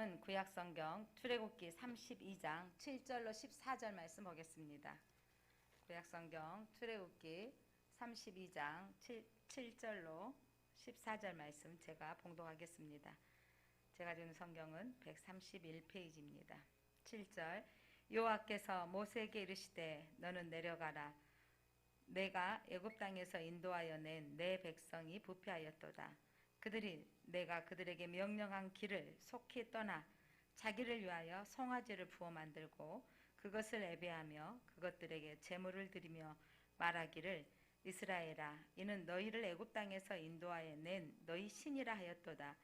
오늘은 구약성경 출애굽기 32장 7절로 14절 말씀 보겠습니다. 구약성경 출애굽기 32장 7절로 14절 말씀 제가 봉독하겠습니다. 제가 주는 성경은 131페이지입니다. 7절 여호와께서 모세에게 이르시되 너는 내려가라. 내가 애굽 땅에서 인도하여 낸 내 백성이 부패하였도다. 그들이 내가 그들에게 명령한 길을 속히 떠나 자기를 위하여 송아지를 부어 만들고 그것을 예배하며 그것들에게 제물을 드리며 말하기를 이스라엘아 이는 너희를 애굽 땅에서 인도하여 낸 너희 신이라 하였도다.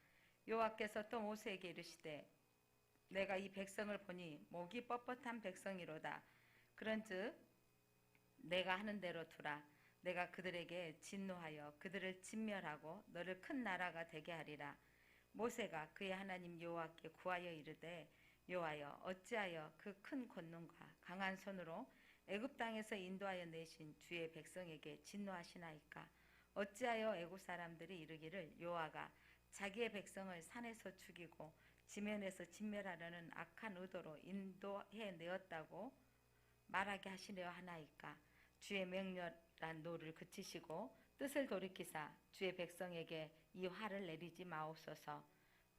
여호와께서 또 모세에게 이르시되 내가 이 백성을 보니 목이 뻣뻣한 백성이로다. 그런즉 내가 하는 대로 두라. 내가 그들에게 진노하여 그들을 진멸하고 너를 큰 나라가 되게 하리라. 모세가 그의 하나님 여호와께 구하여 이르되 여호와여 어찌하여 그 큰 권능과 강한 손으로 애굽 땅에서 인도하여 내신 주의 백성에게 진노하시나이까. 어찌하여 애굽 사람들이 이르기를 여호와가 자기의 백성을 산에서 죽이고 지면에서 진멸하려는 악한 의도로 인도해 내었다고 말하게 하시려 하나이까. 주의 맹렬한 노를 그치시고 뜻을 돌이키사 주의 백성에게 이 화를 내리지 마옵소서.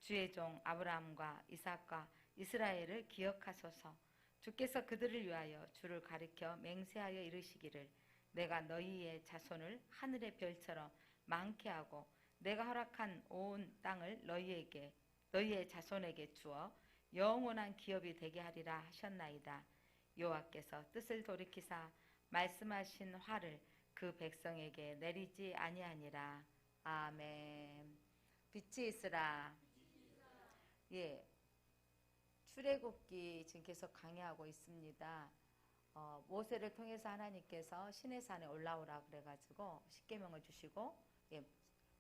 주의 종 아브라함과 이삭과 이스라엘을 기억하소서. 주께서 그들을 위하여 주를 가리켜 맹세하여 이르시기를 내가 너희의 자손을 하늘의 별처럼 많게 하고 내가 허락한 온 땅을 너희의 자손에게 주어 영원한 기업이 되게 하리라 하셨나이다. 여호와께서 뜻을 돌이키사 말씀하신 화를 그 백성에게 내리지 아니하니라. 아멘. 빛이 있으라. 예, 출애굽기 지금 계속 강의하고 있습니다. 모세를 통해서 하나님께서 시내 산에 올라오라 그래가지고 십계명을 주시고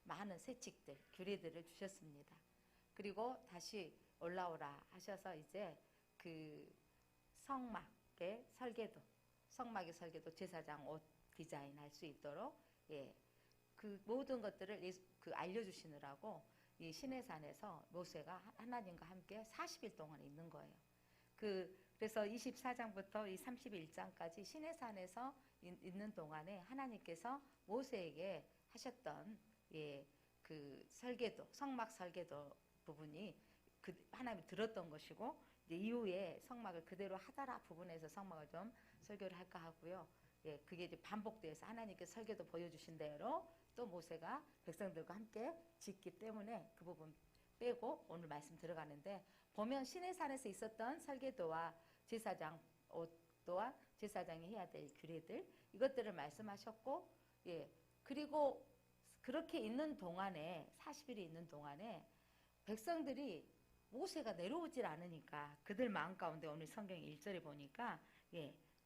많은 세칙들, 규례들을 주셨습니다. 그리고 다시 올라오라 하셔서 이제 그 성막의 설계도 제사장 옷 디자인 할 수 있도록 그 모든 것들을 알려주시느라고 이 시내산에서 모세가 하나님과 함께 40일 동안 있는 거예요. 그래서 24장부터 이 31장까지 시내산에서 있는 동안에 하나님께서 모세에게 하셨던 그 설계도, 성막 설계도 부분이 하나님이 들었던 것이고 이제 이후에 성막을 그대로 하다라 부분에서 성막을 좀 설교를 할까 하고요. 그게 이제 반복돼서 하나님께 설계도 보여주신 대로 또 모세가 백성들과 함께 짓기 때문에 그 부분 빼고 오늘 말씀 들어가는데 보면 시내산에서 있었던 설계도와 제사장 옷도와 제사장이 해야 될 규례들 이것들을 말씀하셨고 그리고 그렇게 있는 동안에 40일이 있는 동안에 백성들이 모세가 내려오질 않으니까 그들 마음 가운데 오늘 성경 1절에 보니까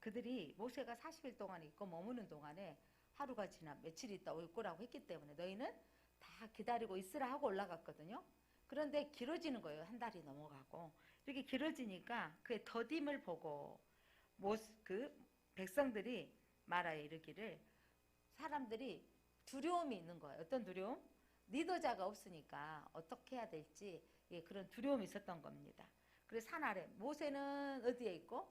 그들이 모세가 40일 동안 있고 머무는 동안에 하루가 지나 며칠이 있다 올 거라고 했기 때문에 너희는 다 기다리고 있으라 하고 올라갔거든요. 그런데 길어지는 거예요. 한 달이 넘어가고 이렇게 길어지니까 그의 더딤을 보고 그 백성들이 말하여 이르기를 사람들이 두려움이 있는 거예요. 어떤 두려움? 리더자가 없으니까 어떻게 해야 될지 그런 두려움이 있었던 겁니다. 그래서 산 아래 모세는 어디에 있고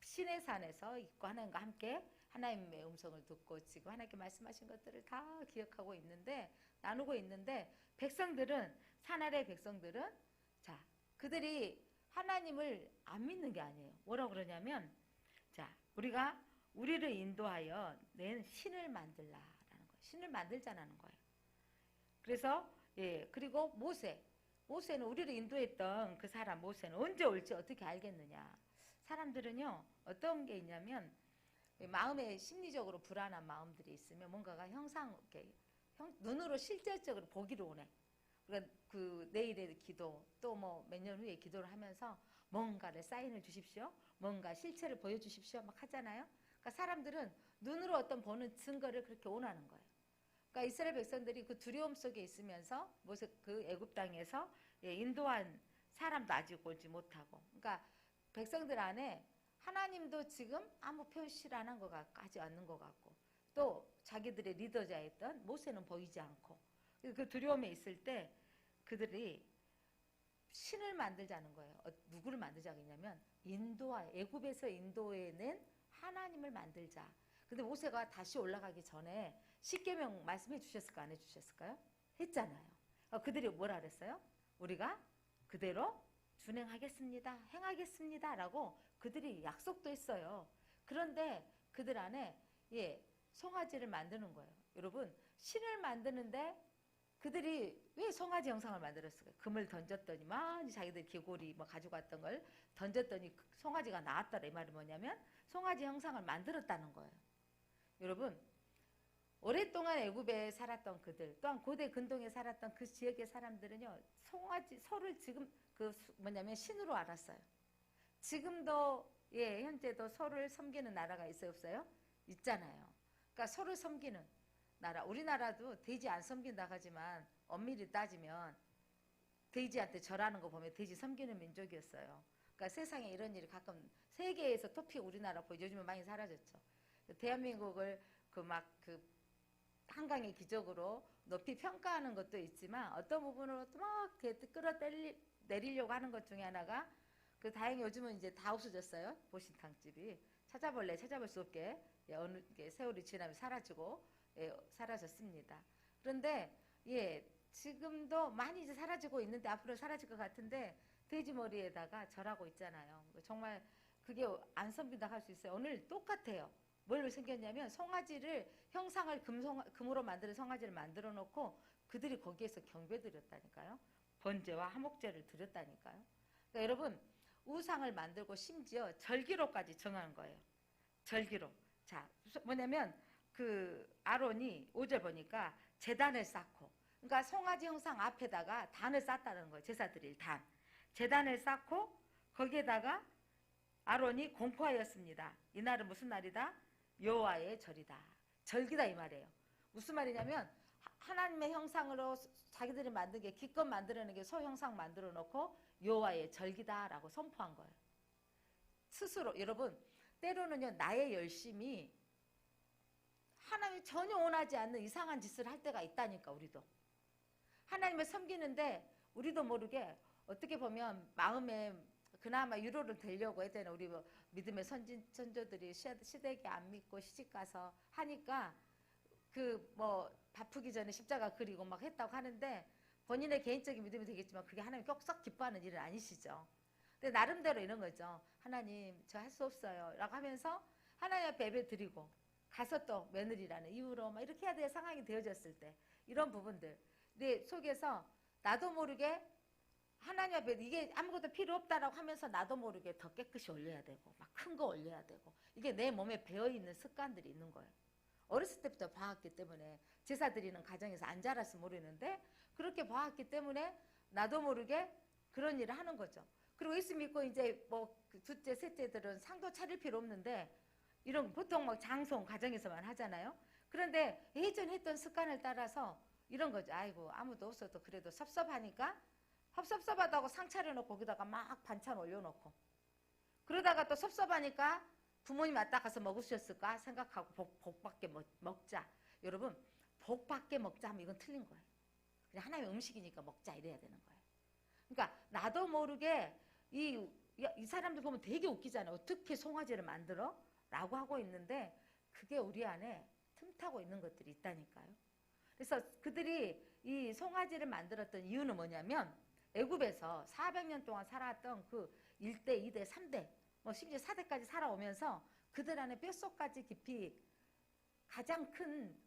시내산에서 있고 하나님과 함께 하나님의 음성을 듣고 지금 하나님께 말씀하신 것들을 다 기억하고 있는데 나누고 있는데 백성들은 산 아래 백성들은 자 그들이 하나님을 안 믿는 게 아니에요. 뭐라고 그러냐면 자 우리가 우리를 인도하여 낸 신을 만들라라는 거예요. 신을 만들자라는 거예요. 그래서 그리고 모세는 우리를 인도했던 그 사람 모세는 언제 올지 어떻게 알겠느냐. 사람들은요 어떤 게 있냐면 마음에 심리적으로 불안한 마음들이 있으면 뭔가가 눈으로 실질적으로 보기를 원해. 그러니까 그 내일의 기도 또 뭐 몇 년 후에 기도를 하면서 뭔가를 사인을 주십시오. 뭔가 실체를 보여주십시오. 막 하잖아요. 그러니까 사람들은 눈으로 어떤 보는 증거를 그렇게 원하는 거예요. 그러니까 이스라엘 백성들이 그 두려움 속에 있으면서 모세 그 애굽 땅에서 인도한 사람도 아직 오지 못하고 그러니까 백성들 안에 하나님도 지금 아무 표시를 안 한 것 같고 하지 않는 것 같고 또 자기들의 리더자였던 모세는 보이지 않고 그 두려움에 있을 때 그들이 신을 만들자는 거예요. 누구를 만들자고 했냐면 애굽에서 인도에 낸 하나님을 만들자. 근데 모세가 다시 올라가기 전에 십계명 말씀해 주셨을까 안 해주셨을까요? 했잖아요. 그들이 뭐라 그랬어요? 우리가 그대로 준행하겠습니다. 행하겠습니다. 라고 그들이 약속도 했어요. 그런데 그들 안에 송아지를 만드는 거예요. 여러분, 신을 만드는데 그들이 왜 송아지 형상을 만들었을까요? 금을 던졌더니 많이 자기들 귀고리 뭐 가지고 왔던 걸 던졌더니 송아지가 나왔더라. 이 말이 뭐냐면 송아지 형상을 만들었다는 거예요. 여러분, 오랫동안 애굽에 살았던 그들, 또한 고대 근동에 살았던 그 지역의 사람들은요, 소를 지금 뭐냐면 신으로 알았어요. 지금도 현재도 소를 섬기는 나라가 있어요, 없어요? 있잖아요. 그러니까 소를 섬기는 나라. 우리나라도 돼지 안 섬긴다 하지만 엄밀히 따지면 돼지한테 절하는 거 보면 돼지 섬기는 민족이었어요. 그러니까 세상에 이런 일이 가끔 세계에서 토픽 우리나라 보이죠. 요즘은 많이 사라졌죠. 대한민국을 한강의 기적으로 높이 평가하는 것도 있지만 어떤 부분으로 막 끌어내리려고 하는 것 중에 하나가 다행히 요즘은 이제 다 없어졌어요. 보신탕집이 찾아볼 수 없게 어느 세월이 지나면 사라졌습니다. 그런데 지금도 많이 이제 사라지고 있는데 앞으로 사라질 것 같은데 돼지 머리에다가 절하고 있잖아요. 정말 그게 안 섬긴다 할 수 있어요. 오늘 똑같아요. 뭘 생겼냐면 송아지를 형상을 금으로 만드는 송아지를 만들어 놓고 그들이 거기에서 경배 드렸다니까요. 번제와 화목제를 드렸다니까요. 그러니까 여러분, 우상을 만들고 심지어 절기로까지 정하는 거예요. 절기로. 자, 뭐냐면 아론이 5절 보니까 제단을 쌓고, 그러니까 송아지 형상 앞에다가 단을 쌓았다는 거예요. 제사 드릴 단. 제단을 쌓고 거기에다가 아론이 공포하였습니다. 이날은 무슨 날이다? 여호와의 절이다. 절기다 이 말이에요. 무슨 말이냐면 하나님의 형상으로 자기들이 만든 게 기껏 만들어낸 게 소 형상 만들어 놓고 여호와의 절기다라고 선포한 거예요. 스스로. 여러분, 때로는요, 나의 열심이 하나님이 전혀 원하지 않는 이상한 짓을 할 때가 있다니까. 우리도 하나님을 섬기는데 우리도 모르게 어떻게 보면 마음에 그나마 위로를 되려고 했잖아요. 우리 믿음의 선조들이 시댁에 안 믿고 시집가서 하니까 바쁘기 전에 십자가 그리고 막 했다고 하는데 본인의 개인적인 믿음이 되겠지만 그게 하나님 썩 기뻐하는 일은 아니시죠. 근데 나름대로 이런 거죠. 하나님, 저 할 수 없어요 라고 하면서 하나님 앞에 예배 드리고 가서 또 며느리라는 이유로 막 이렇게 해야 될 상황이 되어졌을 때 이런 부분들 내 속에서 나도 모르게 하나님 앞에 이게 아무것도 필요 없다라고 하면서 나도 모르게 더 깨끗이 올려야 되고 막 큰 거 올려야 되고 이게 내 몸에 배어있는 습관들이 있는 거예요. 어렸을 때부터 봐왔기 때문에 제사 드리는 가정에서 안 자라서 모르는데 그렇게 봐왔기 때문에 나도 모르게 그런 일을 하는 거죠. 그리고 예수 믿고 이제 둘째, 셋째들은 상도 차릴 필요 없는데 이런 보통 막 장송 가정에서만 하잖아요. 그런데 예전 했던 습관을 따라서 이런 거죠. 아이고 아무도 없어도 그래도 섭섭하니까 섭섭하다고 상 차려놓고 거기다가 막 반찬 올려놓고 그러다가 또 섭섭하니까 부모님 왔다 가서 먹으셨을까 생각하고 복받게 먹자. 여러분, 복받게 먹자 하면 이건 틀린 거예요. 그냥 하나님의 음식이니까 먹자 이래야 되는 거예요. 그러니까 나도 모르게 이 사람들 보면 되게 웃기잖아요. 어떻게 송아지를 만들어? 라고 하고 있는데 그게 우리 안에 틈타고 있는 것들이 있다니까요. 그래서 그들이 이 송아지를 만들었던 이유는 뭐냐면 애굽에서 400년 동안 살아왔던 그 1대, 2대, 3대 심지어 4대까지 살아오면서 그들 안에 뼛속까지 깊이 가장 큰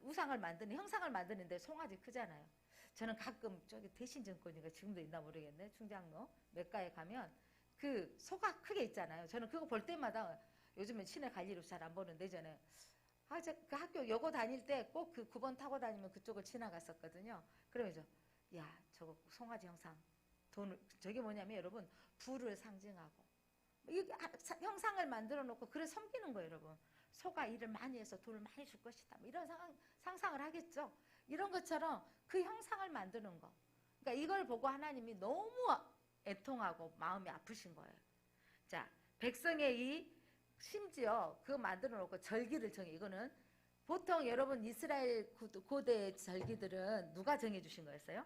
우상을 만드는 형상을 만드는데 송아지 크잖아요. 저는 가끔 저기 대신증권이가 지금도 있나 모르겠네. 충장로 맥가에 가면 그 소가 크게 있잖아요. 저는 그거 볼 때마다 요즘은 시내 갈 일이 잘 안 보는데 예전에 그 학교 여고 다닐 때 꼭 그 9번 타고 다니면 그쪽을 지나갔었거든요. 그러면서 야 저거 송아지 형상 저게 뭐냐면 여러분 부를 상징하고 형상을 만들어 놓고 그래 섬기는 거예요. 여러분 소가 일을 많이 해서 돈을 많이 줄 것이다 이런 상상을 하겠죠. 이런 것처럼 그 형상을 만드는 거. 그러니까 이걸 보고 하나님이 너무 애통하고 마음이 아프신 거예요. 자, 백성의 심지어 그거 만들어 놓고 절기를 정해. 이거는 보통 여러분 이스라엘 고대 절기들은 누가 정해 주신 거였어요?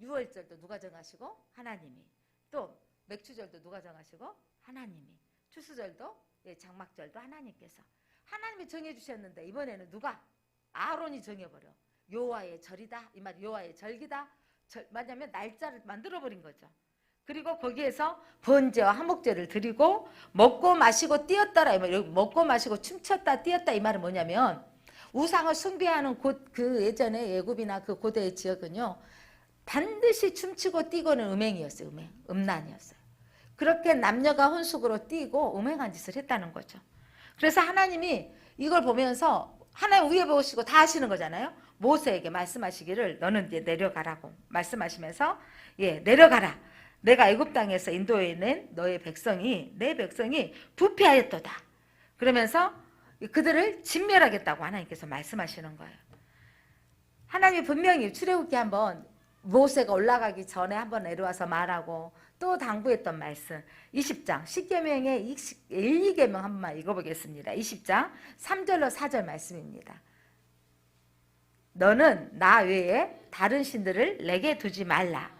유월절도 누가 정하시고? 하나님이. 또 맥주절도 누가 정하시고? 하나님이. 추수절도, 예, 장막절도 하나님께서. 하나님이 정해주셨는데 이번에는 누가? 아론이 정해버려. 여호와의 절이다. 이 말 여호와의 절기다. 뭐냐면 날짜를 만들어버린 거죠. 그리고 거기에서 번제와 화목제를 드리고 먹고 마시고 뛰었더라. 먹고 마시고 춤췄다 뛰었다 이 말은 뭐냐면 우상을 숭배하는 그 예전에 애굽이나 그 고대의 지역은요. 반드시 춤추고 뛰고는 음행이었어요. 음란이었어요. 그렇게 남녀가 혼숙으로 뛰고 음행한 짓을 했다는 거죠. 그래서 하나님이 이걸 보면서 하나님 위에 보시고 다 하시는 거잖아요. 모세에게 말씀하시기를 너는 이제 내려가라고 말씀하시면서 예, 내려가라. 내가 애굽 땅에서 인도해낸 너의 백성이 내 백성이 부패하였도다. 그러면서 그들을 진멸하겠다고 하나님께서 말씀하시는 거예요. 하나님이 분명히 출애굽기 한번 모세가 올라가기 전에 한번 내려와서 말하고 또 당부했던 말씀 20장 10계명의 1, 2계명 한번 읽어보겠습니다. 20장 3절로 4절 말씀입니다. 너는 나 외에 다른 신들을 내게 두지 말라.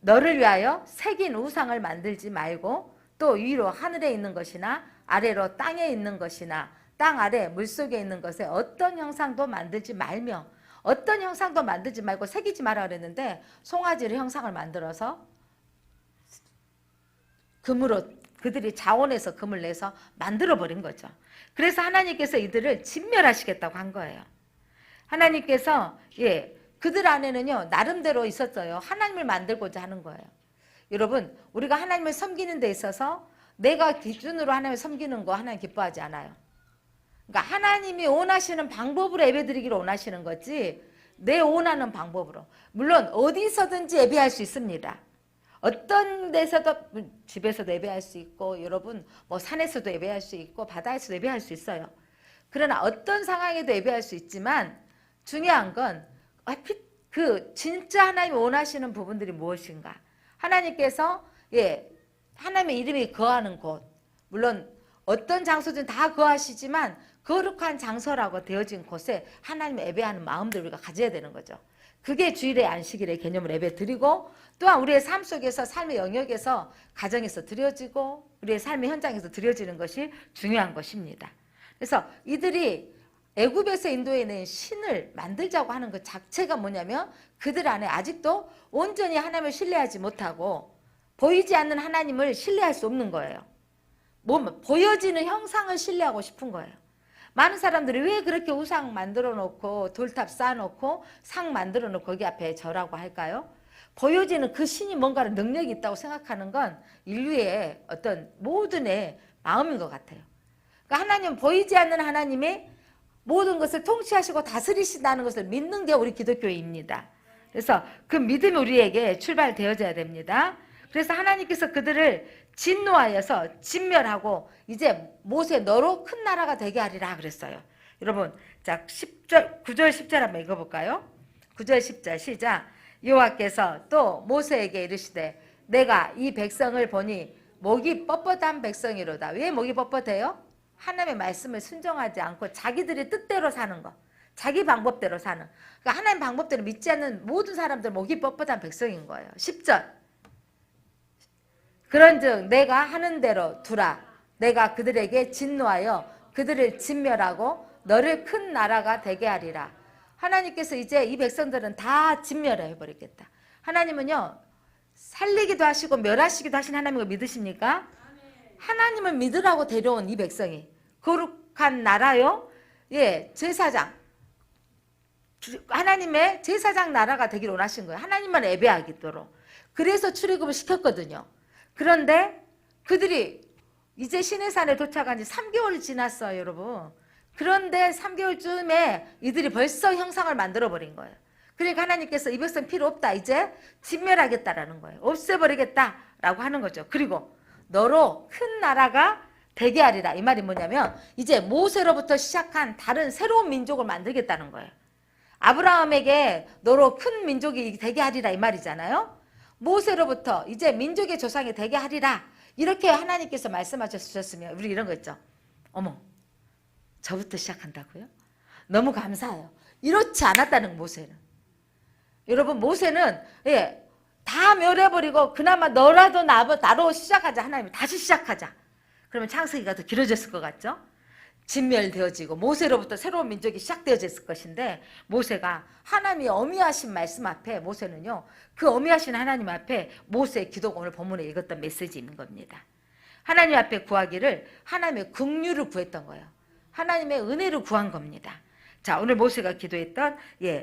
너를 위하여 새긴 우상을 만들지 말고 또 위로 하늘에 있는 것이나 아래로 땅에 있는 것이나 땅 아래 물속에 있는 것에 어떤 형상도 만들지 말며 어떤 형상도 만들지 말고 새기지 마라 그랬는데 송아지를 형상을 만들어서 금으로 그들이 자원해서 금을 내서 만들어버린 거죠. 그래서 하나님께서 이들을 진멸하시겠다고 한 거예요. 하나님께서 예, 그들 안에는요 나름대로 있었어요. 하나님을 만들고자 하는 거예요. 여러분 우리가 하나님을 섬기는 데 있어서 내가 기준으로 하나님을 섬기는 거 하나님 기뻐하지 않아요. 그러니까 하나님이 원하시는 방법으로 예배드리기를 원하시는 거지 내 원하는 방법으로. 물론 어디서든지 예배할 수 있습니다. 어떤 데서도 집에서도 예배할 수 있고 여러분 뭐 산에서도 예배할 수 있고 바다에서도 예배할 수 있어요. 그러나 어떤 상황에도 예배할 수 있지만 중요한 건 그 진짜 하나님이 원하시는 부분들이 무엇인가. 하나님께서 예 하나님의 이름이 거하는 곳 물론 어떤 장소든 다 거하시지만 거룩한 장소라고 되어진 곳에 하나님을 예배하는 마음들을 우리가 가져야 되는 거죠. 그게 주일의 안식일의 개념을 예배 드리고 또한 우리의 삶 속에서 삶의 영역에서 가정에서 드려지고 우리의 삶의 현장에서 드려지는 것이 중요한 것입니다. 그래서 이들이 애굽에서 인도해낸 신을 만들자고 하는 그 자체가 뭐냐면 그들 안에 아직도 온전히 하나님을 신뢰하지 못하고 보이지 않는 하나님을 신뢰할 수 없는 거예요. 보여지는 형상을 신뢰하고 싶은 거예요. 많은 사람들이 왜 그렇게 우상 만들어 놓고 돌탑 쌓아 놓고 상 만들어 놓고 거기 앞에 절하고 할까요? 보여지는 그 신이 뭔가를 능력이 있다고 생각하는 건 인류의 어떤 모든의 마음인 것 같아요. 그러니까 하나님은 보이지 않는 하나님의 모든 것을 통치하시고 다스리신다는 것을 믿는 게 우리 기독교입니다. 그래서 그 믿음이 우리에게 출발되어져야 됩니다. 그래서 하나님께서 그들을 진노하여서 진멸하고 이제 모세 너로 큰 나라가 되게 하리라 그랬어요. 여러분 자 10절 9절 10절 한번 읽어볼까요? 9절 10절 시작. 여호와께서 또 모세에게 이르시되 내가 이 백성을 보니 목이 뻣뻣한 백성이로다. 왜 목이 뻣뻣해요? 하나님의 말씀을 순종하지 않고 자기들의 뜻대로 사는 거 자기 방법대로 사는 그러니까 하나님 방법대로 믿지 않는 모든 사람들 목이 뻣뻣한 백성인 거예요. 10절 그런즉 내가 하는 대로 두라. 내가 그들에게 진노하여 그들을 진멸하고 너를 큰 나라가 되게 하리라. 하나님께서 이제 이 백성들은 다 진멸해 버리겠다. 하나님은요 살리기도 하시고 멸하시기도 하신 하나님을 믿으십니까? 하나님을 믿으라고 데려온 이 백성이 거룩한 나라요. 예, 제사장 하나님의 제사장 나라가 되기를 원하신 거예요. 하나님만 예배하도록. 그래서 출애굽을 시켰거든요. 그런데 그들이 이제 시내산에 도착한 지 3개월이 지났어요, 여러분. 그런데 3개월쯤에 이들이 벌써 형상을 만들어버린 거예요. 그러니까 하나님께서 이 백성 필요 없다. 이제 진멸하겠다라는 거예요. 없애버리겠다라고 하는 거죠. 그리고 너로 큰 나라가 되게 하리라. 이 말이 뭐냐면 이제 모세로부터 시작한 다른 새로운 민족을 만들겠다는 거예요. 아브라함에게 너로 큰 민족이 되게 하리라 이 말이잖아요. 모세로부터 이제 민족의 조상이 되게 하리라. 이렇게 하나님께서 말씀하셨으면 우리 이런 거 있죠. 어머, 저부터 시작한다고요? 너무 감사해요. 이렇지 않았다는 모세는. 여러분 모세는 다 멸해버리고 그나마 너라도 나로 시작하자. 하나님이 다시 시작하자. 그러면 창세기가 더 길어졌을 것 같죠? 진멸되어지고 모세로부터 새로운 민족이 시작되어졌을 것인데 모세가 하나님이 어미하신 말씀 앞에 모세는요. 그 어미하신 하나님 앞에 모세의 기도가 오늘 본문에 읽었던 메시지인 겁니다. 하나님 앞에 구하기를 하나님의 긍휼을 구했던 거예요. 하나님의 은혜를 구한 겁니다. 자, 오늘 모세가 기도했던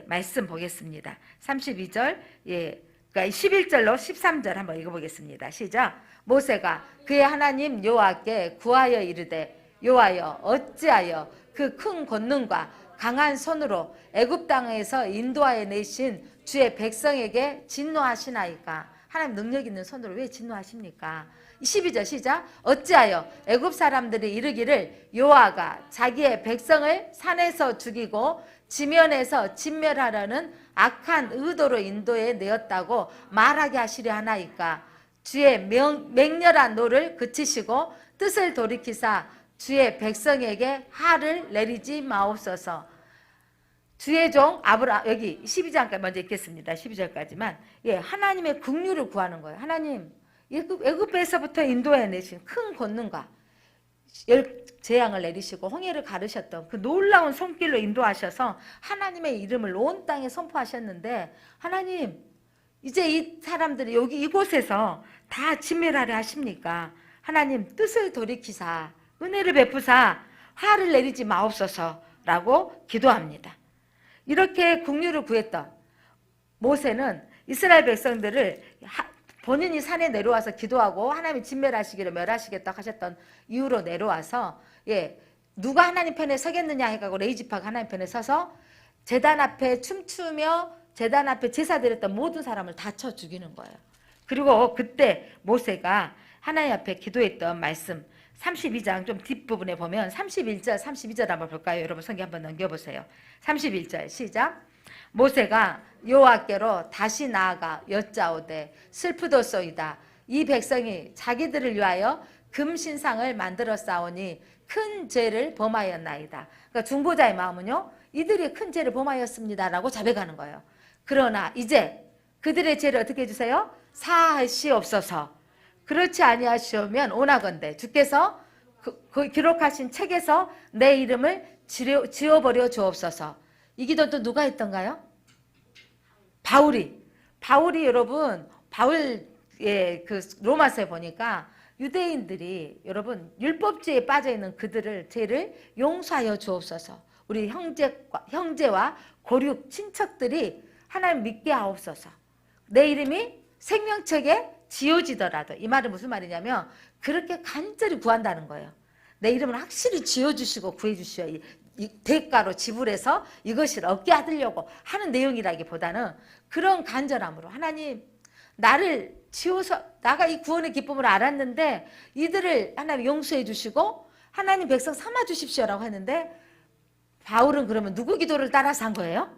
말씀 보겠습니다. 32절 그러니까 11절로 13절 한번 읽어보겠습니다. 시작. 모세가 그의 하나님 여호와께 구하여 이르되 여호와여 어찌하여 그 큰 권능과 강한 손으로 애굽 땅에서 인도하여 내신 주의 백성에게 진노하시나이까. 하나님 능력 있는 손으로 왜 진노하십니까? 12절 시작. 어찌하여 애굽 사람들이 이르기를 여호와가 자기의 백성을 산에서 죽이고 지면에서 진멸하려는 악한 의도로 인도해 내었다고 말하게 하시려 하나이까. 주의 맹렬한 노를 그치시고 뜻을 돌이키사 주의 백성에게 하를 내리지 마옵소서. 주의 종 여기 12장까지 먼저 읽겠습니다. 12절까지만. 하나님의 긍휼을 구하는 거예요. 하나님 애굽에서부터 인도해 내신 큰 권능과 재앙을 내리시고 홍해를 가르셨던 그 놀라운 손길로 인도하셔서 하나님의 이름을 온 땅에 선포하셨는데 하나님 이제 이 사람들이 여기 이곳에서 다 진멸하려 하십니까? 하나님 뜻을 돌이키사 은혜를 베푸사 화를 내리지 마옵소서라고 기도합니다. 이렇게 긍휼을 구했던 모세는 이스라엘 백성들을 본인이 산에 내려와서 기도하고 하나님이 진멸하시기를 멸하시겠다 하셨던 이유로 내려와서 누가 하나님 편에 서겠느냐 해가지고 레이지파가 하나님 편에 서서 제단 앞에 춤추며 제단 앞에 제사 드렸던 모든 사람을 다 쳐 죽이는 거예요. 그리고 그때 모세가 하나님 앞에 기도했던 말씀 32장 좀 뒷부분에 보면 31절 32절 한번 볼까요? 여러분 성경 한번 넘겨보세요. 31절 시작. 모세가 여호와께로 다시 나아가 여짜오되 슬프도소이다. 이 백성이 자기들을 위하여 금신상을 만들어 싸우니 큰 죄를 범하였나이다. 그러니까 중보자의 마음은요. 이들이 큰 죄를 범하였습니다라고 자백하는 거예요. 그러나 이제 그들의 죄를 어떻게 해주세요? 사하시옵소서. 그렇지 아니하시오면 오나건대 주께서 그 기록하신 책에서 내 이름을 지워버려 주옵소서. 이 기도도 누가 했던가요? 바울이 여러분 바울의 그 로마서에 보니까 유대인들이 여러분 율법주의에 빠져있는 그들을 죄를 용서하여 주옵소서. 우리 형제와 고륙 친척들이 하나님 믿게 하옵소서. 내 이름이 생명책에 지워지더라도. 이 말은 무슨 말이냐면 그렇게 간절히 구한다는 거예요. 내 이름을 확실히 지워주시고 구해주시오. 이 대가로 지불해서 이것을 얻게 하려고 하는 내용이라기보다는 그런 간절함으로 하나님 나를 지워서 나가 이 구원의 기쁨을 알았는데 이들을 하나님 용서해 주시고 하나님 백성 삼아 주십시오라고 했는데 바울은 그러면 누구 기도를 따라서 한 거예요?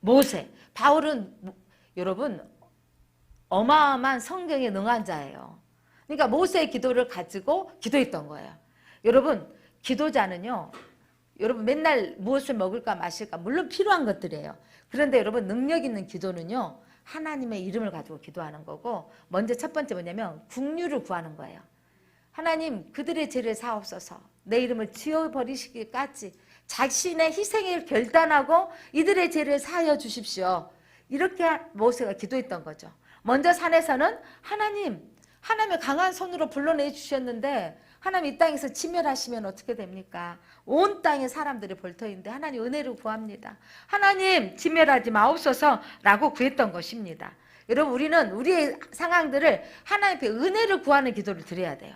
모세. 바울은 여러분 어마어마한 성경에 능한 자예요. 그러니까 모세의 기도를 가지고 기도했던 거예요. 여러분 기도자는요. 여러분 맨날 무엇을 먹을까 마실까 물론 필요한 것들이에요. 그런데 여러분 능력 있는 기도는요. 하나님의 이름을 가지고 기도하는 거고 먼저 첫 번째 뭐냐면 긍휼을 구하는 거예요. 하나님 그들의 죄를 사옵소서. 내 이름을 지워버리시기까지 자신의 희생을 결단하고 이들의 죄를 사하여 주십시오. 이렇게 모세가 기도했던 거죠. 먼저 산에서는 하나님의 강한 손으로 불러내 주셨는데 하나님 이 땅에서 진멸하시면 어떻게 됩니까? 온 땅에 사람들이 볼터인데 하나님 은혜를 구합니다. 하나님 진멸하지 마옵소서라고 구했던 것입니다. 여러분 우리는 우리의 상황들을 하나님께 은혜를 구하는 기도를 드려야 돼요.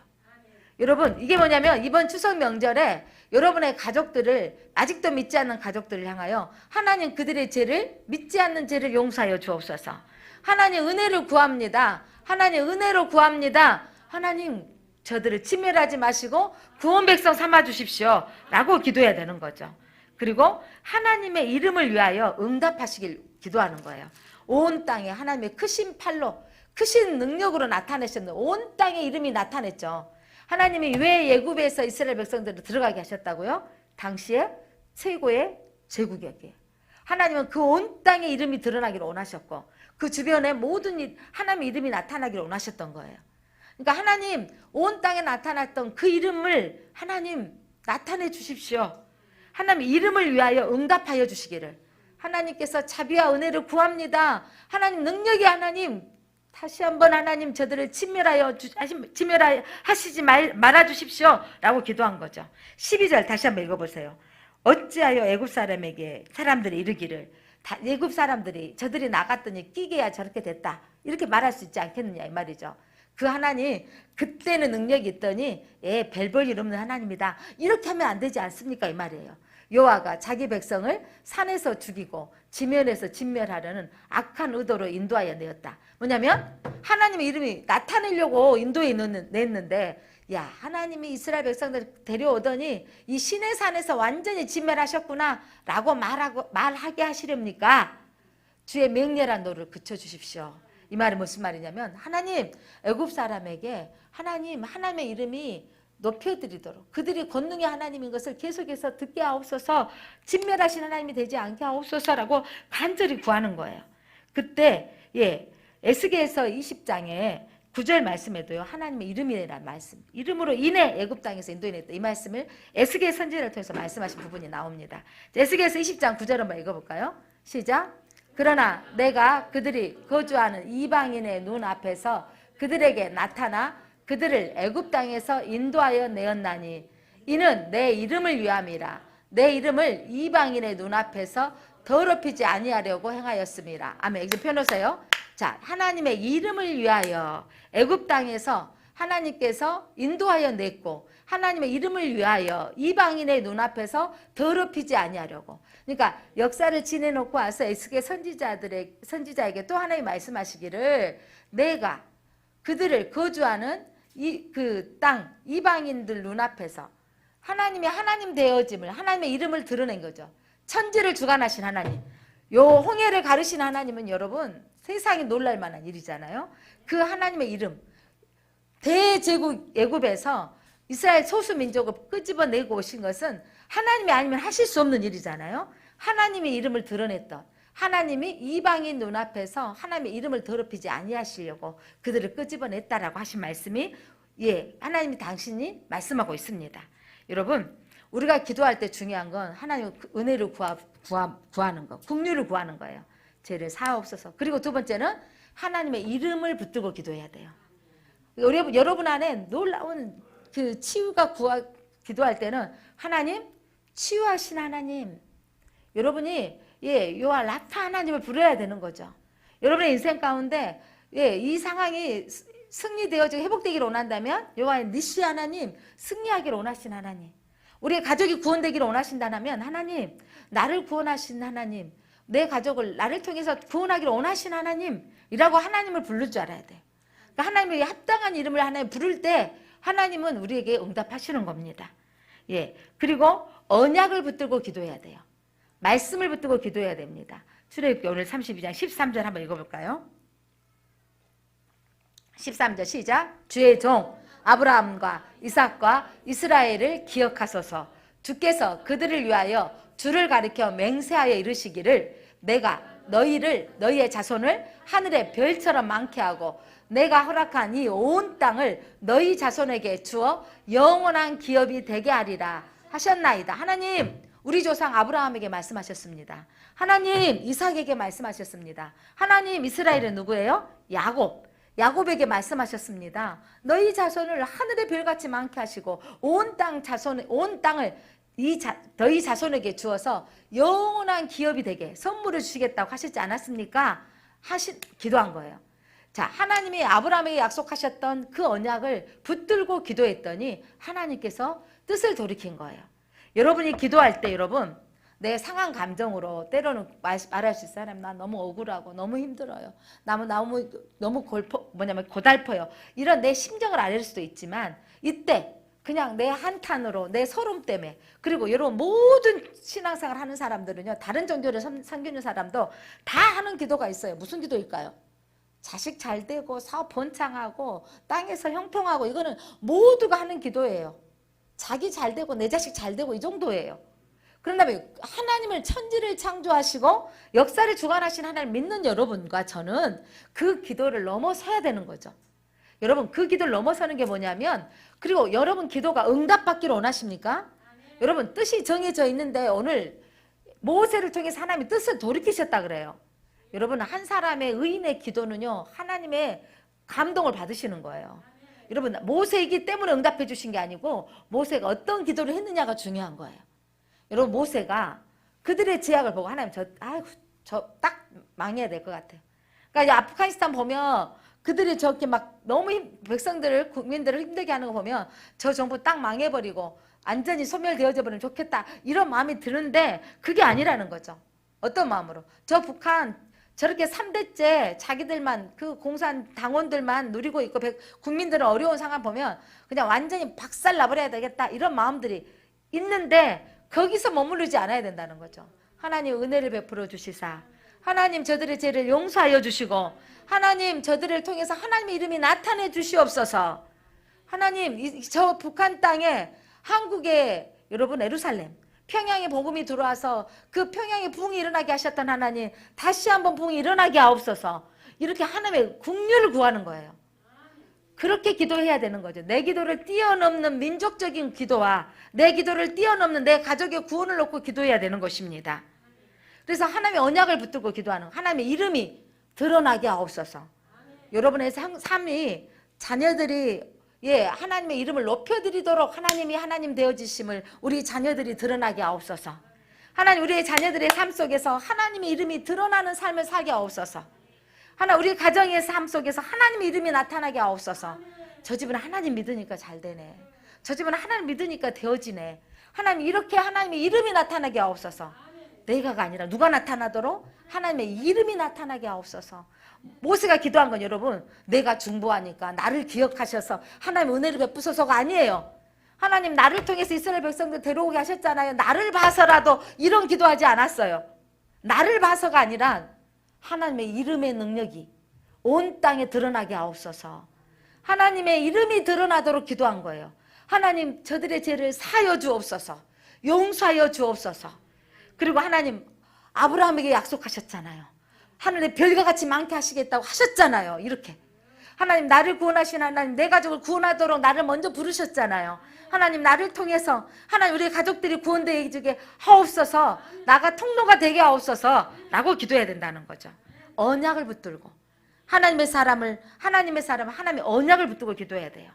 여러분 이게 뭐냐면 이번 추석 명절에 여러분의 가족들을 아직도 믿지 않는 가족들을 향하여 하나님 그들의 죄를 믿지 않는 죄를 용서하여 주옵소서. 하나님 은혜를 구합니다. 하나님 은혜로 구합니다. 하나님 저들을 진멸하지 마시고 구원 백성 삼아 주십시오 라고 기도해야 되는 거죠. 그리고 하나님의 이름을 위하여 응답하시길 기도하는 거예요. 온 땅에 하나님의 크신 팔로 크신 능력으로 나타내셨는데 온 땅에 이름이 나타냈죠. 하나님이 왜 애굽에서 이스라엘 백성들을 들어가게 하셨다고요? 당시에 최고의 제국이었기에 하나님은 그 온 땅의 이름이 드러나기를 원하셨고 그 주변에 모든 하나님의 이름이 나타나기를 원하셨던 거예요. 그러니까 하나님 온 땅에 나타났던 그 이름을 하나님 나타내 주십시오. 하나님 이름을 위하여 응답하여 주시기를 하나님께서 자비와 은혜를 구합니다. 하나님 능력이 하나님 다시 한번 하나님 저들을 진멸하시지 말아 주십시오 라고 기도한 거죠. 12절 다시 한번 읽어보세요. 어찌하여 애굽 사람들이 이르기를 애굽 사람들이 저들이 나갔더니 끼게야 저렇게 됐다 이렇게 말할 수 있지 않겠느냐 이 말이죠. 그 하나님 그때는 능력이 있더니 별 볼 일 없는 하나님이다 이렇게 하면 안 되지 않습니까 이 말이에요. 여호와가 자기 백성을 산에서 죽이고 지면에서 진멸하려는 악한 의도로 인도하여 내었다. 뭐냐면 하나님의 이름이 나타내려고 인도에 냈는데 야 하나님이 이스라엘 백성들 데려오더니 이 시내산에서 완전히 진멸하셨구나 라고 말하게 하시렵니까? 주의 맹렬한 노를 그쳐주십시오. 이 말이 무슨 말이냐면 하나님 애굽 사람에게 하나님의 이름이 높여드리도록 그들이 권능의 하나님인 것을 계속해서 듣게 하옵소서 진멸하신 하나님이 되지 않게 하옵소서라고 간절히 구하는 거예요. 그때 에스겔서 20장에 9절 말씀에도요 하나님의 이름이라는 말씀 이름으로 인해 애굽 땅에서 인도해냈다 이 말씀을 에스겔 선지자를 통해서 말씀하신 부분이 나옵니다. 에스겔서 20장 9절 한번 읽어볼까요? 시작. 그러나 내가 그들이 거주하는 이방인의 눈 앞에서 그들에게 나타나 그들을 애굽 땅에서 인도하여 내었나니 이는 내 이름을 위함이라. 내 이름을 이방인의 눈앞에서 더럽히지 아니하려고 행하였습니다. 아멘. 이제 펴놓으세요. 자, 하나님의 이름을 위하여 애굽 땅에서 하나님께서 인도하여 냈고 하나님의 이름을 위하여 이방인의 눈앞에서 더럽히지 아니하려고. 그러니까 역사를 지내놓고 와서 에스겔 선지자에게 또 하나님 말씀하시기를 내가 그들을 거주하는 그 땅 이방인들 눈앞에서 하나님의 하나님 되어짐을 하나님의 이름을 드러낸 거죠. 천지를 주관하신 하나님. 요 홍해를 가르신 하나님은 여러분 세상이 놀랄 만한 일이잖아요. 그 하나님의 이름 대제국 애굽에서 이스라엘 소수민족을 끄집어내고 오신 것은 하나님이 아니면 하실 수 없는 일이잖아요. 하나님의 이름을 드러냈던 하나님이 이방인 눈앞에서 하나님의 이름을 더럽히지 아니하시려고 그들을 끄집어냈다라고 하신 말씀이 하나님이 당신이 말씀하고 있습니다. 여러분 우리가 기도할 때 중요한 건 하나님의 은혜를 구하는 거, 긍휼을 구하는 거예요. 죄를 사하옵소서. 그리고 두 번째는 하나님의 이름을 붙들고 기도해야 돼요. 여러분 안에 놀라운 그 치유가 기도할 때는 하나님 치유하신 하나님 여러분이 요한 라파 하나님을 부르어야 되는 거죠. 여러분의 인생 가운데 이 상황이 승리되어지고 회복되기를 원한다면 요한 니시 하나님 승리하기를 원하신 하나님 우리의 가족이 구원되기를 원하신다면 하나님 나를 구원하신 하나님 내 가족을 나를 통해서 구원하기를 원하신 하나님이라고 하나님을 부를 줄 알아야 돼요. 그러니까 하나님의 합당한 이름을 하나님 부를 때 하나님은 우리에게 응답하시는 겁니다. 그리고 언약을 붙들고 기도해야 돼요. 말씀을 붙들고 기도해야 됩니다. 출애굽기 오늘 32장 13절 한번 읽어볼까요? 13절 시작. 주의 종 아브라함과 이삭과 이스라엘을 기억하소서. 주께서 그들을 위하여 주를 가리켜 맹세하여 이르시기를 내가 너희의 자손을 하늘의 별처럼 많게 하고 내가 허락한 이 온 땅을 너희 자손에게 주어 영원한 기업이 되게 하리라 하셨나이다. 하나님 우리 조상 아브라함에게 말씀하셨습니다. 하나님 이삭에게 말씀하셨습니다. 하나님 이스라엘은 누구예요? 야곱에게 말씀하셨습니다. 너희 자손을 하늘의 별같이 많게 하시고 온 땅을 너희 자손에게 주어서 영원한 기업이 되게 선물을 주시겠다고 하시지 않았습니까? 기도한 거예요. 자, 하나님이 아브라함에게 약속하셨던 그 언약을 붙들고 기도했더니 하나님께서 뜻을 돌이킨 거예요. 여러분이 기도할 때 여러분 내 상한 감정으로 때로는 말할 수 있어요. 나 너무 억울하고 너무 힘들어요. 너무 고달퍼요. 이런 내 심정을 알릴 수도 있지만 이때 그냥 내 한탄으로 내 서름 때문에 그리고 여러분 모든 신앙생활 하는 사람들은요. 다른 종교를 섬기는 사람도 다 하는 기도가 있어요. 무슨 기도일까요? 자식 잘 되고 사업 번창하고 땅에서 형통하고 이거는 모두가 하는 기도예요. 자기 잘 되고 내 자식 잘 되고 이 정도예요. 그런 다음에 하나님을 천지를 창조하시고 역사를 주관하신 하나님을 믿는 여러분과 저는 그 기도를 넘어서야 되는 거죠. 여러분 그 기도를 넘어서는 게 뭐냐면 그리고 여러분 기도가 응답받기를 원하십니까? 여러분 뜻이 정해져 있는데 오늘 모세를 통해서 하나님이 뜻을 돌이키셨다 그래요. 여러분 한 사람의 의인의 기도는요 하나님의 감동을 받으시는 거예요. 여러분 모세이기 때문에 응답해 주신 게 아니고 모세가 어떤 기도를 했느냐가 중요한 거예요. 여러분 모세가 그들의 제약을 보고 하나님 저 딱 망해야 될 것 같아요. 그러니까 아프가니스탄 보면 그들이 저렇게 막 너무 백성들을 국민들을 힘들게 하는 거 보면 저 정부 딱 망해버리고 완전히 소멸되어져 버리면 좋겠다 이런 마음이 드는데 그게 아니라는 거죠. 어떤 마음으로? 저 북한 저렇게 3대째 자기들만 그 공산 당원들만 누리고 있고 국민들은 어려운 상황 보면 그냥 완전히 박살 나버려야 되겠다 이런 마음들이 있는데 거기서 머무르지 않아야 된다는 거죠. 하나님 은혜를 베풀어 주시사 하나님 저들의 죄를 용서하여 주시고 하나님 저들을 통해서 하나님의 이름이 나타내 주시옵소서. 하나님 저 북한 땅에 한국에 여러분 예루살렘 평양에 복음이 들어와서 그 평양에 부흥이 일어나게 하셨던 하나님 다시 한번 부흥이 일어나게 하옵소서. 이렇게 하나님의 긍휼을 구하는 거예요. 그렇게 기도해야 되는 거죠. 내 기도를 뛰어넘는 민족적인 기도와 내 기도를 뛰어넘는 내 가족의 구원을 놓고 기도해야 되는 것입니다. 그래서 하나님의 언약을 붙들고 기도하는 하나님의 이름이 드러나게 하옵소서. 여러분의 삶이 자녀들이 하나님의 이름을 높여드리도록 하나님이 하나님 되어지심을 우리 자녀들이 드러나게 하옵소서. 하나님 우리의 자녀들의 삶 속에서 하나님의 이름이 드러나는 삶을 살게 하옵소서. 우리 가정의 삶 속에서 하나님의 이름이 나타나게 하옵소서. 저 집은 하나님 믿으니까 잘 되네. 저 집은 하나님 믿으니까 되어지네. 하나님 이렇게 하나님의 이름이 나타나게 하옵소서. 내가가 아니라 누가 나타나도록 하나님의 이름이 나타나게 하옵소서. 모세가 기도한 건 여러분 내가 중보하니까 나를 기억하셔서 하나님 은혜를 베푸소서가 아니에요. 하나님 나를 통해서 이스라엘 백성들 데려오게 하셨잖아요. 나를 봐서라도 이런 기도하지 않았어요. 나를 봐서가 아니라 하나님의 이름의 능력이 온 땅에 드러나게 하옵소서. 하나님의 이름이 드러나도록 기도한 거예요. 하나님 저들의 죄를 사하여 주옵소서. 용서하여 주옵소서. 그리고 하나님 아브라함에게 약속하셨잖아요. 하늘에 별과 같이 많게 하시겠다고 하셨잖아요. 이렇게 하나님 나를 구원하신 하나님 내 가족을 구원하도록 나를 먼저 부르셨잖아요. 하나님 나를 통해서 하나님 우리 가족들이 구원되게 하옵소서. 나가 통로가 되게 하옵소서 라고 기도해야 된다는 거죠. 언약을 붙들고 하나님의 사람을 하나님의 언약을 붙들고 기도해야 돼요.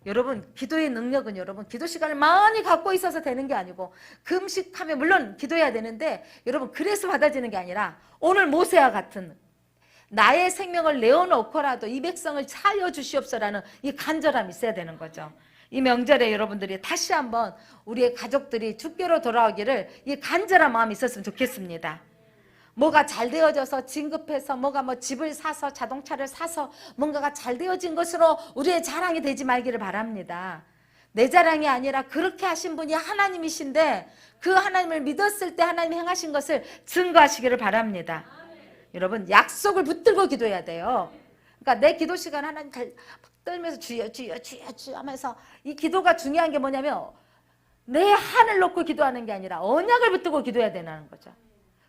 여러분 기도의 능력은 여러분 기도 시간을 많이 갖고 있어서 되는 게 아니고 금식하면 물론 기도해야 되는데 여러분 그래서 받아지는 게 아니라 오늘 모세와 같은 나의 생명을 내어놓고라도 이 백성을 사하여 주시옵소라는 이 간절함이 있어야 되는 거죠. 이 명절에 여러분들이 다시 한번 우리의 가족들이 주께로 돌아오기를 이 간절한 마음이 있었으면 좋겠습니다. 뭐가 잘 되어져서 진급해서 뭐가 집을 사서 자동차를 사서 뭔가가 잘 되어진 것으로 우리의 자랑이 되지 말기를 바랍니다. 내 자랑이 아니라 그렇게 하신 분이 하나님이신데 그 하나님을 믿었을 때 하나님이 행하신 것을 증거하시기를 바랍니다. 여러분 약속을 붙들고 기도해야 돼요. 그러니까 내 기도 시간 하나님 막 떨면서 주여 주여 주여 주여 하면서 이 기도가 중요한 게 뭐냐면 내 한을 놓고 기도하는 게 아니라 언약을 붙들고 기도해야 되는 거죠.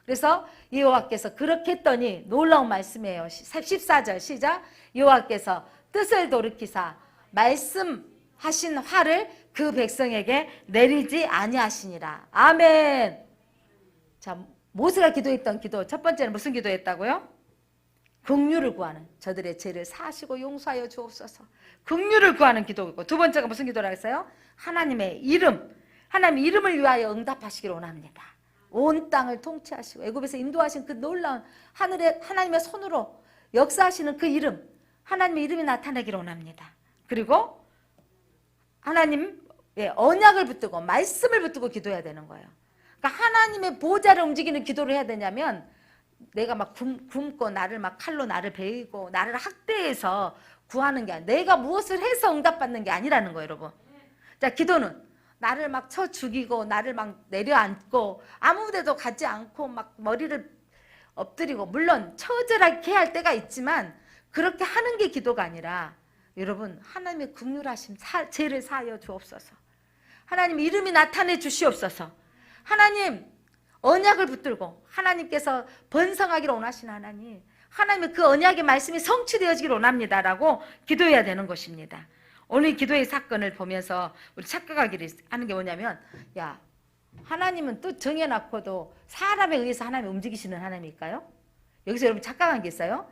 그래서 여호와께서 그렇게 했더니 놀라운 말씀이에요. 14절 시작. 여호와께서 뜻을 돌이키사 말씀하신 화를 그 백성에게 내리지 아니하시니라. 아멘. 자, 모세가 기도했던 기도 첫 번째는 무슨 기도했다고요? 긍휼을 구하는 저들의 죄를 사하시고 용서하여 주옵소서. 긍휼을 구하는 기도고 두 번째가 무슨 기도라 했어요? 하나님의 이름을 위하여 응답하시기를 원합니다. 온 땅을 통치하시고 애굽에서 인도하신 그 놀라운 하나님의 손으로 역사하시는 그 이름 하나님의 이름이 나타나기를 원합니다. 그리고 하나님의 언약을 붙들고 말씀을 붙들고 기도해야 되는 거예요. 그러니까 하나님의 보좌를 움직이는 기도를 해야 되냐면 내가 막 굶고 나를 막 칼로 나를 베이고 나를 학대해서 구하는 게 아니라 내가 무엇을 해서 응답받는 게 아니라는 거예요. 여러분 자 기도는 나를 막 쳐 죽이고 나를 막 내려앉고 아무 데도 가지 않고 막 머리를 엎드리고 물론 처절하게 할 때가 있지만 그렇게 하는 게 기도가 아니라 여러분 하나님의 긍휼하심 죄를 사하여 주옵소서. 하나님 이름이 나타내 주시옵소서. 하나님 언약을 붙들고 하나님께서 번성하기를 원하시는 하나님, 하나님의 그 언약의 말씀이 성취되어지기를 원합니다라고 기도해야 되는 것입니다. 오늘 기도의 사건을 보면서 우리 착각하기를 하는 게 뭐냐면, 야, 하나님은 또 정해놓고도 사람에 의해서 하나님이 움직이시는 하나님일까요? 여기서 여러분 착각한 게 있어요.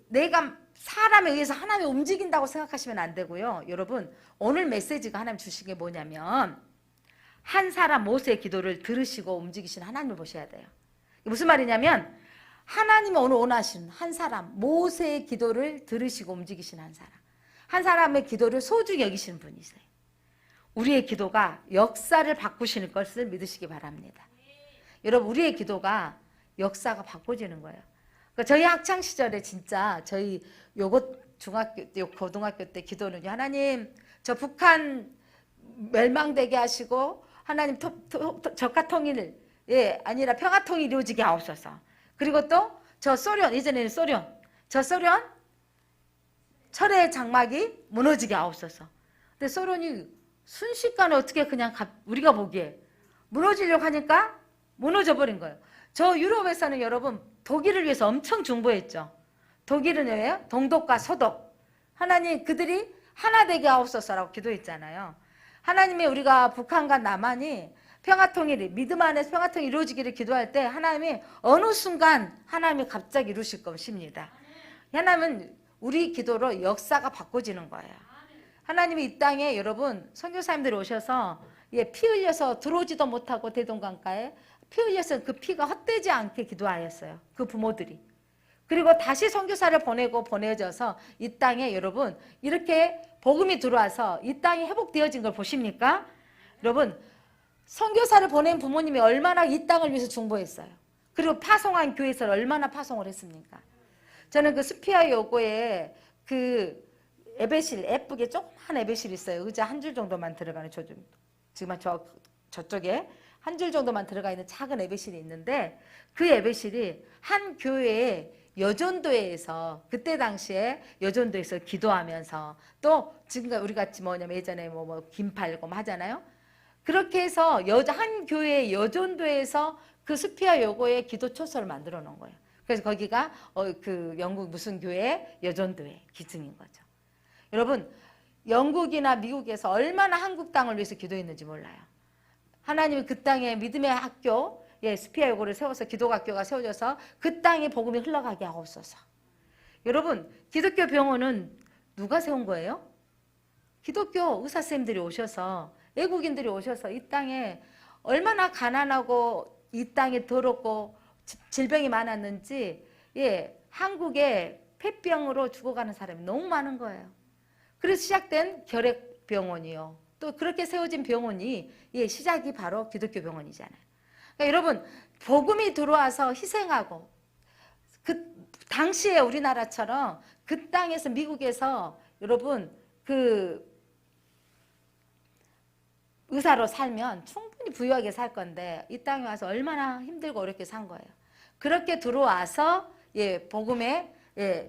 내가 사람에 의해서 하나님이 움직인다고 생각하시면 안 되고요. 여러분, 오늘 메시지가 하나님 주신 게 뭐냐면, 한 사람 모세의 기도를 들으시고 움직이신 하나님을 보셔야 돼요. 무슨 말이냐면, 하나님이 오늘 원하시는 한 사람, 모세의 기도를 들으시고 움직이신 한 사람, 한 사람의 기도를 소중히 여기시는 분이세요. 우리의 기도가 역사를 바꾸시는 것을 믿으시기 바랍니다. 여러분, 우리의 기도가 역사가 바꿔지는 거예요. 그러니까 저희 학창 시절에 진짜 저희 중학교, 고등학교 때 기도는, 하나님 저 북한 멸망되게 하시고 하나님 적화 통일, 아니라 평화 통일이 이루어지게 하옵소서. 그리고 또 저 소련, 예전에는 저 소련 철의 장막이 무너지게 하옵소서. 근데 소련이 순식간에 어떻게 그냥 우리가 보기에 무너지려고 하니까 무너져 버린 거예요. 저 유럽에서는 여러분 독일을 위해서 엄청 중보했죠. 독일은 왜요? 동독과 서독, 하나님 그들이 하나 되게 하옵소서라고 기도했잖아요. 하나님이 우리가 북한과 남한이 평화통일이, 믿음 안에서 평화통일이 이루어지기를 기도할 때 하나님이 어느 순간 하나님이 갑자기 이루실 것입니다. 하나님은 우리 기도로 역사가 바꿔지는 거예요. 하나님이 이 땅에 여러분 선교사님들이 오셔서 피 흘려서 들어오지도 못하고 대동강가에 피 흘려서 그 피가 헛되지 않게 기도하였어요. 그 부모들이. 그리고 다시 선교사를 보내져서 이 땅에 여러분 이렇게 복음이 들어와서 이 땅이 회복되어진 걸 보십니까? 여러분 선교사를 보낸 부모님이 얼마나 이 땅을 위해서 중보했어요. 그리고 파송한 교회에서 얼마나 파송을 했습니까? 저는 그 스피아 요고에 그 에베실, 예쁘게 조그만 에베실 있어요. 의자 한 줄 정도만 들어가는, 지금 저쪽에 한 줄 정도만 들어가 있는 작은 에베실이 있는데, 그 에베실이 한 교회의 여전도회에서, 그때 당시에 여전도에서 기도하면서, 또 지금 우리 같이 뭐냐면 예전에 김 팔고 하잖아요. 그렇게 해서 한 교회의 여전도에서 그 스피아 요고의 기도 초소를 만들어 놓은 거예요. 그래서 거기가 그 영국 무슨 교회 여전도회 기증인 거죠. 여러분 영국이나 미국에서 얼마나 한국 땅을 위해서 기도했는지 몰라요. 하나님이 그 땅에 믿음의 학교, 스피아 요고를 세워서 기도학교가 세워져서 그 땅에 복음이 흘러가게 하옵소서. 여러분 기독교 병원은 누가 세운 거예요? 기독교 의사 선생님들이 오셔서, 외국인들이 오셔서 이 땅에 얼마나 가난하고 이 땅에 더럽고 질병이 많았는지, 한국에 폐병으로 죽어가는 사람이 너무 많은 거예요. 그래서 시작된 결핵병원이요. 또 그렇게 세워진 병원이 시작이 바로 기독교 병원이잖아요. 그러니까 여러분 복음이 들어와서 희생하고, 그 당시에 우리나라처럼 그 땅에서 미국에서 여러분 그 의사로 살면 충분히 부유하게 살 건데 이 땅에 와서 얼마나 힘들고 어렵게 산 거예요. 그렇게 들어와서 복음의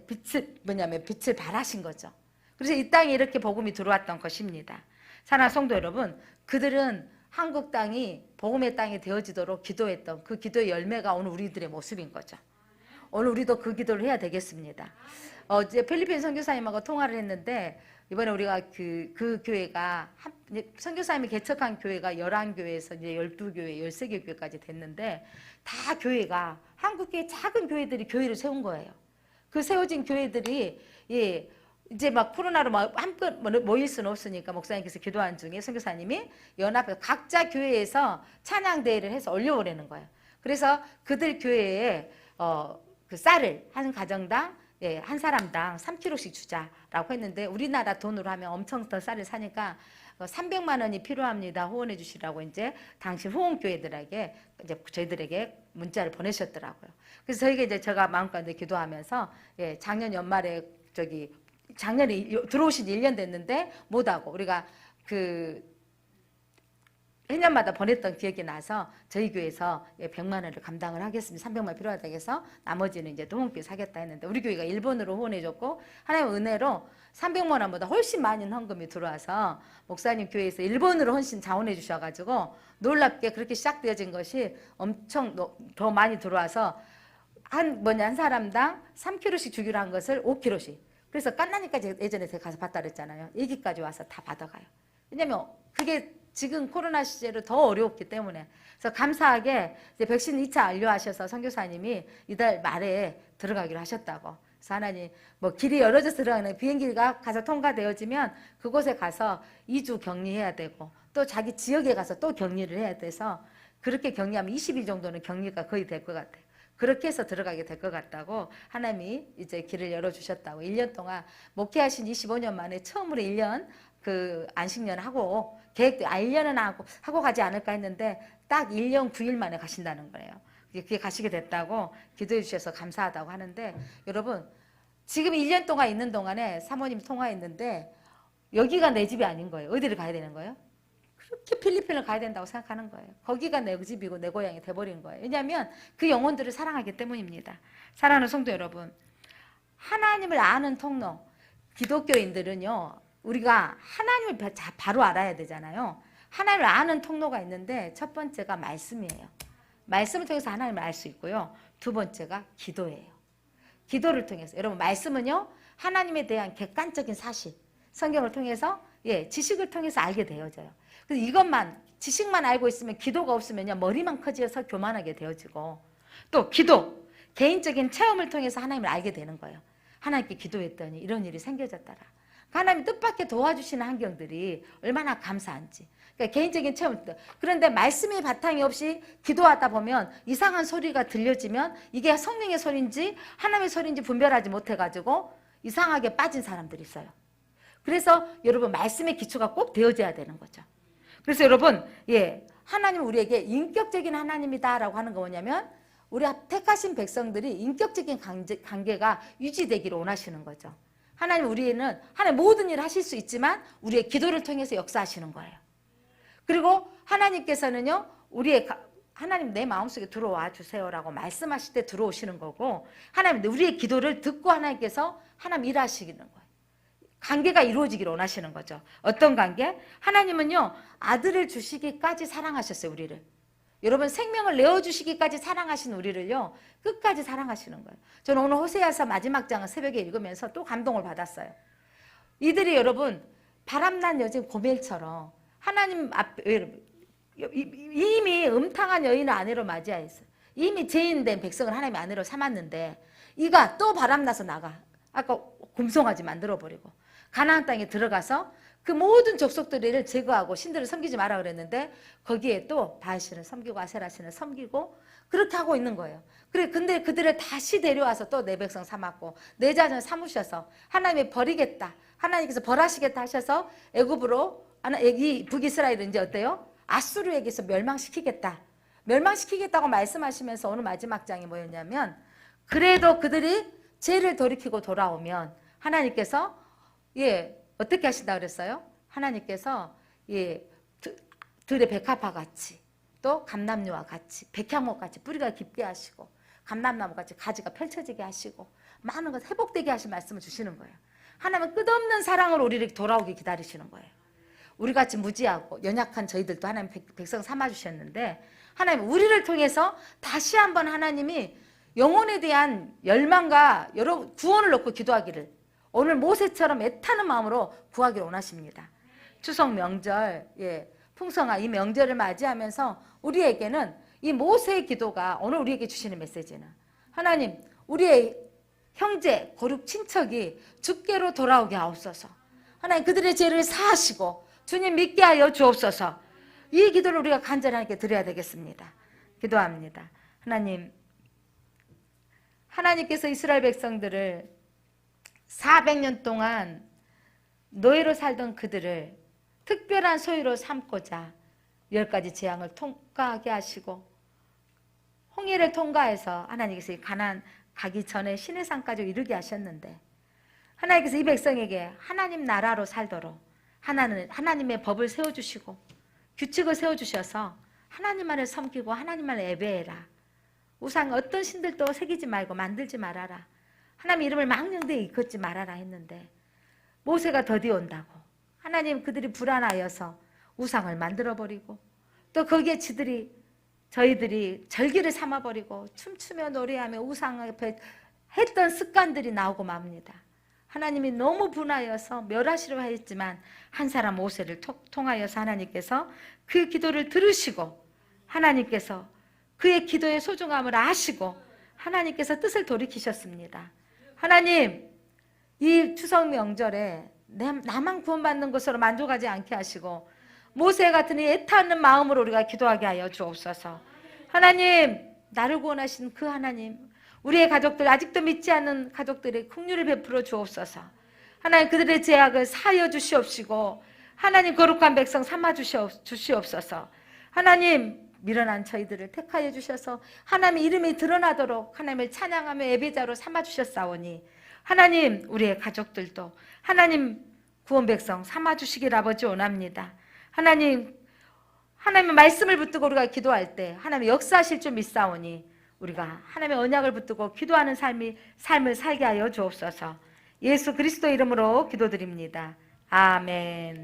빛을 발하신 거죠. 그래서 이 땅에 이렇게 복음이 들어왔던 것입니다. 사랑하는 성도 여러분, 그들은 한국 땅이 복음의 땅이 되어지도록 기도했던 그 기도의 열매가 오늘 우리들의 모습인 거죠. 오늘 우리도 그 기도를 해야 되겠습니다. 어제 필리핀 선교사님하고 통화를 했는데, 이번에 우리가 그 교회가 선교사님이 개척한 교회가 11교회에서 이제 12교회, 13개 교회까지 됐는데, 다 교회가 한국의 작은 교회들이 교회를 세운 거예요. 그 세워진 교회들이 이제 막 코로나로 한껏 모일 수는 없으니까 목사님께서 기도한 중에 선교사님이 연합해서 각자 교회에서 찬양 대회를 해서 올려오라는 거예요. 그래서 그들 교회에 그 쌀을 한 가정당 한 사람당 3kg씩 주자라고 했는데, 우리나라 돈으로 하면 엄청 더 쌀을 사니까 300만 원이 필요합니다. 후원해 주시라고 이제 당시 후원교회들에게 이제 저희들에게 문자를 보내셨더라고요. 그래서 저희가 이제 제가 마음가운데 기도하면서 작년 연말에 작년에 들어오신 지 1년 됐는데 못하고, 우리가 그 해년마다 보냈던 기억이 나서 저희 교회에서 100만 원을 감당을 하겠습니다. 300만 필요하다 해서 나머지는 이제 도움교회 사겠다 했는데 우리 교회가 일본으로 후원해줬고 하나님의 은혜로 300만 원보다 훨씬 많은 헌금이 들어와서 목사님 교회에서 일본으로 훨씬 자원해 주셔가지고 놀랍게 그렇게 시작되어진 것이 엄청 더 많이 들어와서 한 사람당 3kg씩 주기로 한 것을 5kg씩. 그래서 깐나니까지 예전에 제가 가서 받다 그랬잖아요. 여기까지 와서 다 받아가요. 왜냐면 그게 지금 코로나 시절로 더 어려웠기 때문에. 그래서 감사하게 이제 백신 2차 완료하셔서 선교사님이 이달 말에 들어가기로 하셨다고. 그래서 하나님 뭐 길이 열어져서 들어가는 비행기가 가서 통과되어지면 그곳에 가서 2주 격리해야 되고 또 자기 지역에 가서 또 격리를 해야 돼서 그렇게 격리하면 20일 정도는 격리가 거의 될 것 같아요. 그렇게 해서 들어가게 될 것 같다고 하나님이 이제 길을 열어주셨다고. 1년 동안 목회하신 25년 만에 처음으로 1년 그 안식년 하고 계획도 1년은 하고 가지 않을까 했는데 딱 1년 9일 만에 가신다는 거예요. 그게 가시게 됐다고 기도해 주셔서 감사하다고 하는데 여러분 지금 1년 동안 있는 동안에 사모님 통화했는데 여기가 내 집이 아닌 거예요. 어디를 가야 되는 거예요? 그렇게 필리핀을 가야 된다고 생각하는 거예요. 거기가 내 집이고 내 고향이 돼버린 거예요. 왜냐하면 그 영혼들을 사랑하기 때문입니다. 사랑하는 성도 여러분, 하나님을 아는 통로, 기독교인들은요, 우리가 하나님을 바로 알아야 되잖아요. 하나님을 아는 통로가 있는데 첫 번째가 말씀이에요. 말씀을 통해서 하나님을 알 수 있고요. 두 번째가 기도예요. 기도를 통해서. 여러분 말씀은요, 하나님에 대한 객관적인 사실, 성경을 통해서 지식을 통해서 알게 되어져요. 그래서 이것만 지식만 알고 있으면 기도가 없으면요 머리만 커지어서 교만하게 되어지고 또 기도 개인적인 체험을 통해서 하나님을 알게 되는 거예요. 하나님께 기도했더니 이런 일이 생겨졌더라. 하나님이 뜻밖의 도와주시는 환경들이 얼마나 감사한지. 그러니까 개인적인 체험. 그런데 말씀의 바탕이 없이 기도하다 보면 이상한 소리가 들려지면 이게 성령의 소리인지 하나님의 소리인지 분별하지 못해가지고 이상하게 빠진 사람들이 있어요. 그래서 여러분 말씀의 기초가 꼭 되어져야 되는 거죠. 그래서 여러분 하나님은 우리에게 인격적인 하나님이다라고 하는 거 뭐냐면 우리 택하신 백성들이 인격적인 관계가 유지되기를 원하시는 거죠. 하나님 우리는 하나님 모든 일을 하실 수 있지만 우리의 기도를 통해서 역사하시는 거예요. 그리고 하나님께서는요 하나님 내 마음속에 들어와 주세요라고 말씀하실 때 들어오시는 거고 하나님 우리의 기도를 듣고 하나님께서 하나님 일하시는 거예요. 관계가 이루어지기를 원하시는 거죠. 어떤 관계? 하나님은요 아들을 주시기까지 사랑하셨어요. 우리를. 여러분 생명을 내어주시기까지 사랑하신 우리를요 끝까지 사랑하시는 거예요. 저는 오늘 호세아서 마지막 장을 새벽에 읽으면서 또 감동을 받았어요. 이들이 여러분 바람난 여진 고멜처럼 하나님 앞에 이미 음탕한 여인을 아내로 맞이하였어요. 이미 죄인된 백성을 하나님의 아내로 삼았는데 이가 또 바람나서 나가. 아까 곰송아지 만들어버리고 가나안 땅에 들어가서 그 모든 족속들을 제거하고 신들을 섬기지 마라 그랬는데 거기에 또 바알신을 섬기고 아세라신을 섬기고 그렇게 하고 있는 거예요. 근데 그들을 다시 데려와서 또 내 백성 삼았고 내 자녀를 삼으셔서 하나님이 버리겠다. 하나님께서 벌하시겠다 하셔서 애굽으로 이 북이스라엘은 이제 어때요? 아수르에게서 멸망시키겠다. 멸망시키겠다고 말씀하시면서 오늘 마지막 장이 뭐였냐면 그래도 그들이 죄를 돌이키고 돌아오면 하나님께서 어떻게 하신다 그랬어요? 하나님께서 들의 백합화 같이 또 감람류와 같이 백향목 같이 뿌리가 깊게 하시고 감람나무 같이 가지가 펼쳐지게 하시고 많은 것 회복되게 하신 말씀을 주시는 거예요. 하나님은 끝없는 사랑으로 우리를 돌아오게 기다리시는 거예요. 우리같이 무지하고 연약한 저희들도 하나님 백성 삼아주셨는데 하나님 우리를 통해서 다시 한번 하나님이 영혼에 대한 열망과 여러 구원을 놓고 기도하기를 오늘 모세처럼 애타는 마음으로 구하기를 원하십니다. 추석 명절 풍성한 이 명절을 맞이하면서 우리에게는 이 모세의 기도가 오늘 우리에게 주시는 메시지는 하나님 우리의 형제 고륙 친척이 주께로 돌아오게 하옵소서. 하나님 그들의 죄를 사하시고 주님 믿게 하여 주옵소서. 이 기도를 우리가 간절히 하나님께 드려야 되겠습니다. 기도합니다. 하나님께서 이스라엘 백성들을 400년 동안 노예로 살던 그들을 특별한 소유로 삼고자 10가지 재앙을 통과하게 하시고 홍해를 통과해서 하나님께서 가나안 가기 전에 시내산까지 이르게 하셨는데 하나님께서 이 백성에게 하나님 나라로 살도록 하나님의 법을 세워주시고 규칙을 세워주셔서 하나님만을 섬기고 하나님만을 예배해라. 우상 어떤 신들도 새기지 말고 만들지 말아라. 하나님 이름을 망령되이 일컫지 말아라 했는데 모세가 더디 온다고 하나님 그들이 불안하여서 우상을 만들어버리고 또 거기에 저희들이 절기를 삼아버리고 춤추며 노래하며 우상 앞에 했던 습관들이 나오고 맙니다. 하나님이 너무 분하여서 멸하시려 하였지만 한 사람 모세를 통하여서 하나님께서 그 기도를 들으시고 하나님께서 그의 기도의 소중함을 아시고 하나님께서 뜻을 돌이키셨습니다. 하나님 이 추석 명절에 나만 구원받는 것으로 만족하지 않게 하시고 모세 같은 이 애타는 마음으로 우리가 기도하게 하여 주옵소서. 하나님 나를 구원하신 그 하나님 우리의 가족들 아직도 믿지 않는 가족들의 긍휼을 베풀어 주옵소서. 하나님 그들의 죄악을 사하여 주시옵시고 하나님 거룩한 백성 삼아 주시옵소서. 하나님 미련한 저희들을 택하여 주셔서 하나님의 이름이 드러나도록 하나님을 찬양하며 예배자로 삼아 주셨사오니 하나님 우리의 가족들도 하나님 구원 백성 삼아 주시길 아버지 원합니다. 하나님의 말씀을 붙들고 우리가 기도할 때 하나님 역사하실 줄 믿사오니 우리가 하나님의 언약을 붙들고 기도하는 삶을 살게 하여 주옵소서. 예수 그리스도 이름으로 기도드립니다. 아멘.